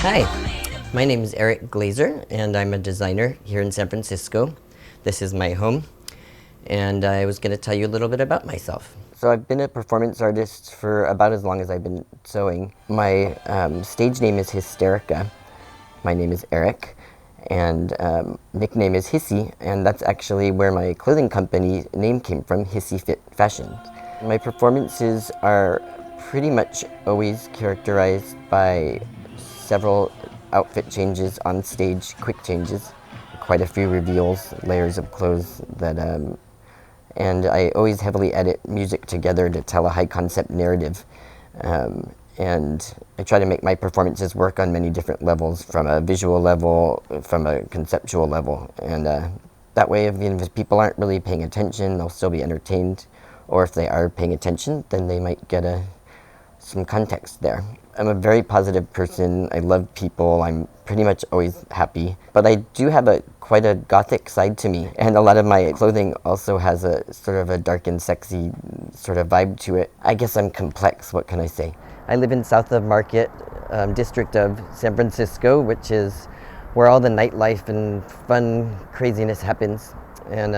Hi, my name is Eric Glaser, and I'm a designer here in San Francisco. This is my home, and I was going to tell you a little bit about myself. So I've been a performance artist for about as long as I've been sewing. My stage name is Hysterica. My name is Eric, and nickname is Hissy, and that's actually where my clothing company name came from, HissyFIT Fashion. My performances are pretty much always characterized by several outfit changes on stage, quick changes, quite a few reveals, layers of clothes that, and I always heavily edit music together to tell a high concept narrative. And I try to make my performances work on many different levels, from a visual level, from a conceptual level, and that way if people aren't really paying attention, they'll still be entertained, or if they are paying attention, then they might get some context there. I'm a very positive person. I love people. I'm pretty much always happy. But I do have quite a gothic side to me. And a lot of my clothing also has a sort of a dark and sexy sort of vibe to it. I guess I'm complex, what can I say? I live in South of Market, district of San Francisco, which is where all the nightlife and fun craziness happens. And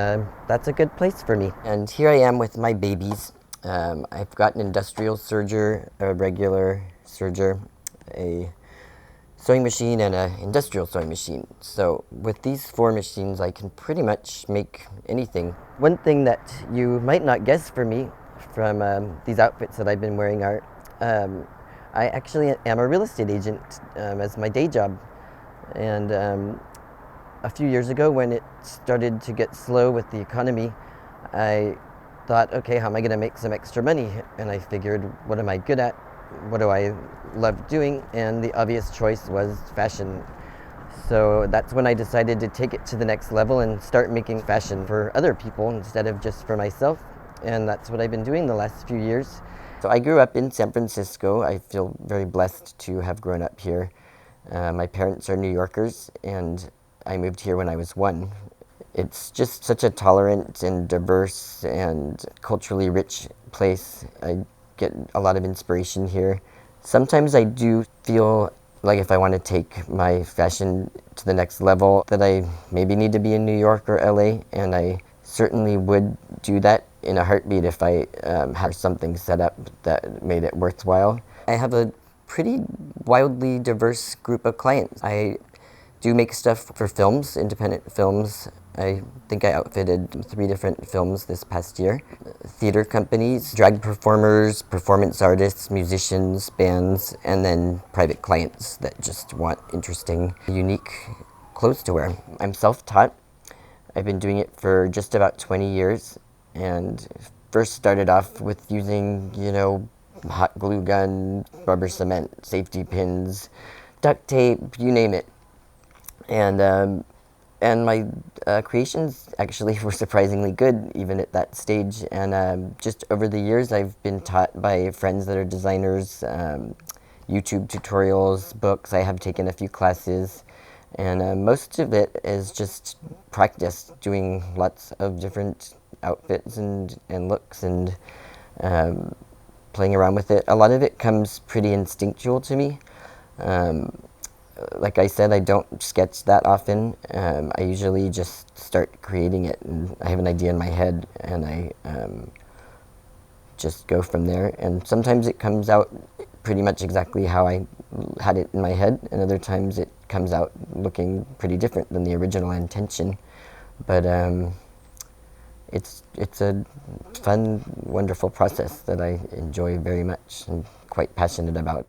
that's a good place for me. And here I am with my babies. I've got an industrial serger, a regular serger, a sewing machine, and an industrial sewing machine. So with these 4 machines, I can pretty much make anything. One thing that you might not guess for me from these outfits that I've been wearing are, I actually am a real estate agent as my day job. And a few years ago, when it started to get slow with the economy, I thought, okay, how am I going to make some extra money? And I figured, what am I good at? What do I love doing? And the obvious choice was fashion. So that's when I decided to take it to the next level and start making fashion for other people instead of just for myself. And that's what I've been doing the last few years. So I grew up in San Francisco. I feel very blessed to have grown up here. My parents are New Yorkers, and I moved here when I was 1. It's just such a tolerant and diverse and culturally rich place. I get a lot of inspiration here. Sometimes I do feel like if I want to take my fashion to the next level, that I maybe need to be in New York or LA, and I certainly would do that in a heartbeat if I had something set up that made it worthwhile. I have a pretty wildly diverse group of clients. I do make stuff for films, independent films. I think I outfitted 3 different films this past year. Theater companies, drag performers, performance artists, musicians, bands, and then private clients that just want interesting, unique clothes to wear. I'm self-taught. I've been doing it for just about 20 years, and first started off with using, hot glue gun, rubber cement, safety pins, duct tape, you name it. And my creations actually were surprisingly good, even at that stage. And just over the years, I've been taught by friends that are designers, YouTube tutorials, books. I have taken a few classes. And most of it is just practice, doing lots of different outfits and looks and playing around with it. A lot of it comes pretty instinctual to me. Like I said, I don't sketch that often. I usually just start creating it, and I have an idea in my head, and I just go from there. And sometimes it comes out pretty much exactly how I had it in my head, and other times it comes out looking pretty different than the original intention. But it's a fun, wonderful process that I enjoy very much and quite passionate about.